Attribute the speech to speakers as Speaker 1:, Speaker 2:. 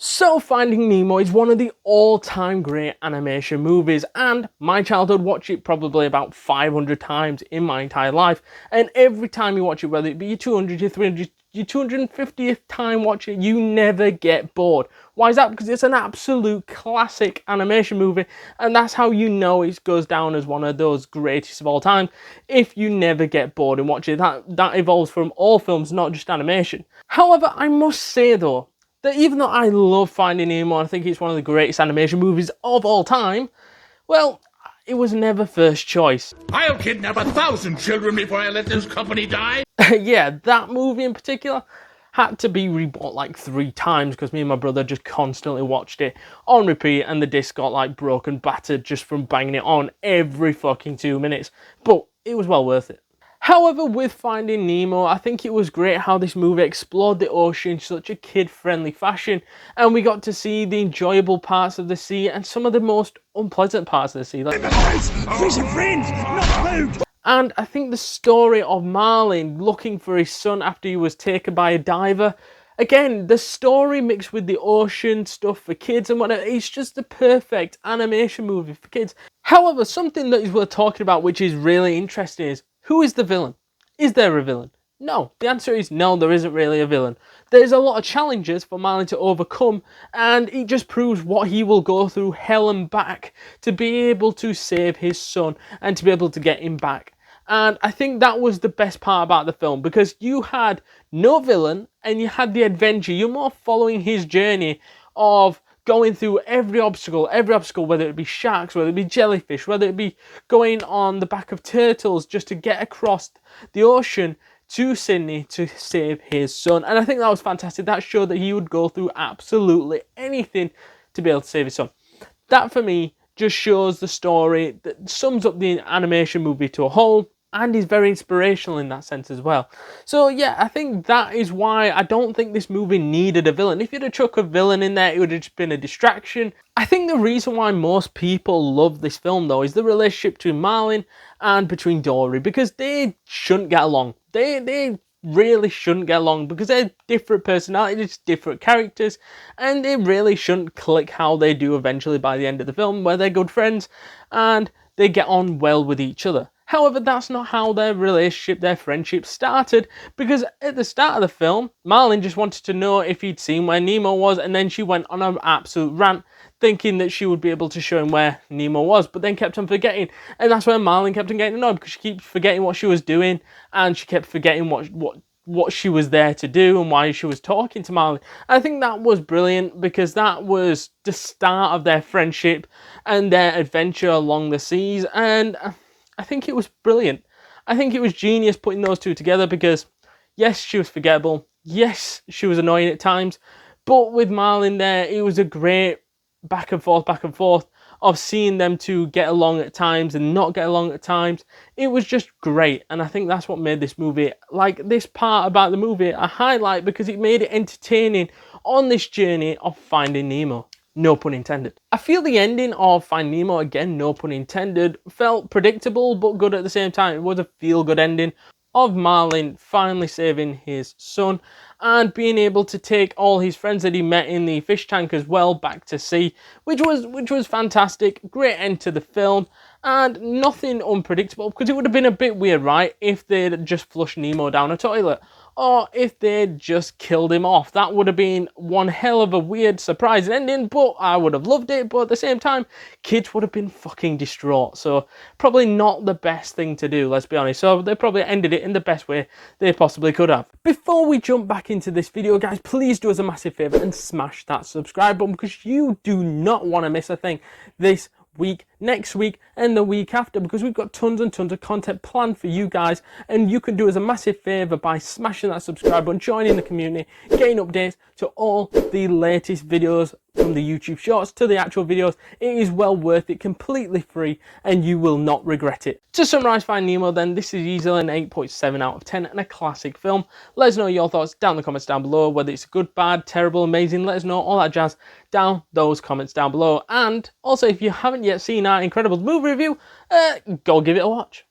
Speaker 1: So Finding Nemo is one of the all-time great animation movies, and my childhood watched it probably about 500 times in my entire life, and every time you watch it, whether it be your 200, your 300, your 250th time watching it, you never get bored. Why is that? Because it's an absolute classic animation movie, and that's how you know it goes down as one of those greatest of all time, if you never get bored in watching it. That evolves from all films, not just animation. However, I must say though, that even though I love Finding Nemo and I think it's one of the greatest animation movies of all time, well, it was never first choice.
Speaker 2: I'll kidnap 1,000 children before I let this company die.
Speaker 1: Yeah, that movie in particular had to be rebought like 3 times because me and my brother just constantly watched it on repeat, and the disc got like broken, battered just from banging it on every fucking 2 minutes. But it was well worth it. However, with Finding Nemo, I think it was great how this movie explored the ocean in such a kid-friendly fashion, and we got to see the enjoyable parts of the sea and some of the most unpleasant parts of the sea.
Speaker 2: Fish are friends, not food.
Speaker 1: And I think the story of Marlin looking for his son after he was taken by a diver, again, the story mixed with the ocean stuff for kids and whatnot, it's just the perfect animation movie for kids. However, something that is worth talking about, which is really interesting, is who is the villain? Is there a villain? No. The answer is no, there isn't really a villain. There's a lot of challenges for Marlin to overcome, and it just proves what he will go through hell and back to be able to save his son and to be able to get him back. And I think that was the best part about the film, because you had no villain and you had the adventure. You're more following his journey of going through every obstacle, whether it be sharks, whether it be jellyfish, whether it be going on the back of turtles just to get across the ocean to Sydney to save his son. And I think that was fantastic. That showed that he would go through absolutely anything to be able to save his son. That for me just shows the story that sums up the animation movie to a whole, and is very inspirational in that sense as well. So yeah, I think that is why I don't think this movie needed a villain. If you'd have chucked a villain in there, it would have just been a distraction. I think the reason why most people love this film though is the relationship between Marlin and between Dory, because they shouldn't get along. They really shouldn't get along because they're different personalities, different characters, and they really shouldn't click how they do eventually by the end of the film, where they're good friends and they get on well with each other. However, that's not how their relationship, their friendship started, because at the start of the film, Marlin just wanted to know if he'd seen where Nemo was, and then she went on an absolute rant, thinking that she would be able to show him where Nemo was, but then kept on forgetting, and that's where Marlin kept on getting annoyed, because she keeps forgetting what she was doing, and she kept forgetting what she was there to do and why she was talking to Marlin. I think that was brilliant, because that was the start of their friendship and their adventure along the seas, and I think it was brilliant. I think it was genius putting those two together, because yes, she was forgettable. Yes, she was annoying at times. But with Marlin there, it was a great back and forth of seeing them two get along at times and not get along at times. It was just great. And I think that's what made this movie, like this part about the movie, a highlight, because it made it entertaining on this journey of Finding Nemo. No pun intended. I feel the ending of Finding Nemo, again, no pun intended, felt predictable but good at the same time. It was a feel-good ending of Marlin finally saving his son and being able to take all his friends that he met in the fish tank as well back to sea, which was fantastic. Great end to the film, and nothing unpredictable, because it would have been a bit weird, right, if they'd just flushed Nemo down a toilet, or if they'd just killed him off. That would have been one hell of a weird surprise ending, but I would have loved it. But at the same time, kids would have been fucking distraught, so probably not the best thing to do, let's be honest. So they probably ended it in the best way they possibly could have. Before we jump back into this video, guys, please do us a massive favour and smash that subscribe button, because you do not want to miss a thing this week, next week, and the week after, because we've got tons and tons of content planned for you guys, and you can do us a massive favour by smashing that subscribe button, joining the community, getting updates to all the latest videos, from the YouTube shorts to the actual videos. It is well worth it, completely free, and you will not regret it. To summarise Finding Nemo then, this is easily an 8.7 out of 10 and a classic film. Let us know your thoughts down in the comments down below, whether it's good, bad, terrible, amazing. Let us know all that jazz down those comments down below. And also, if you haven't yet seen our incredible movie review, go give it a watch.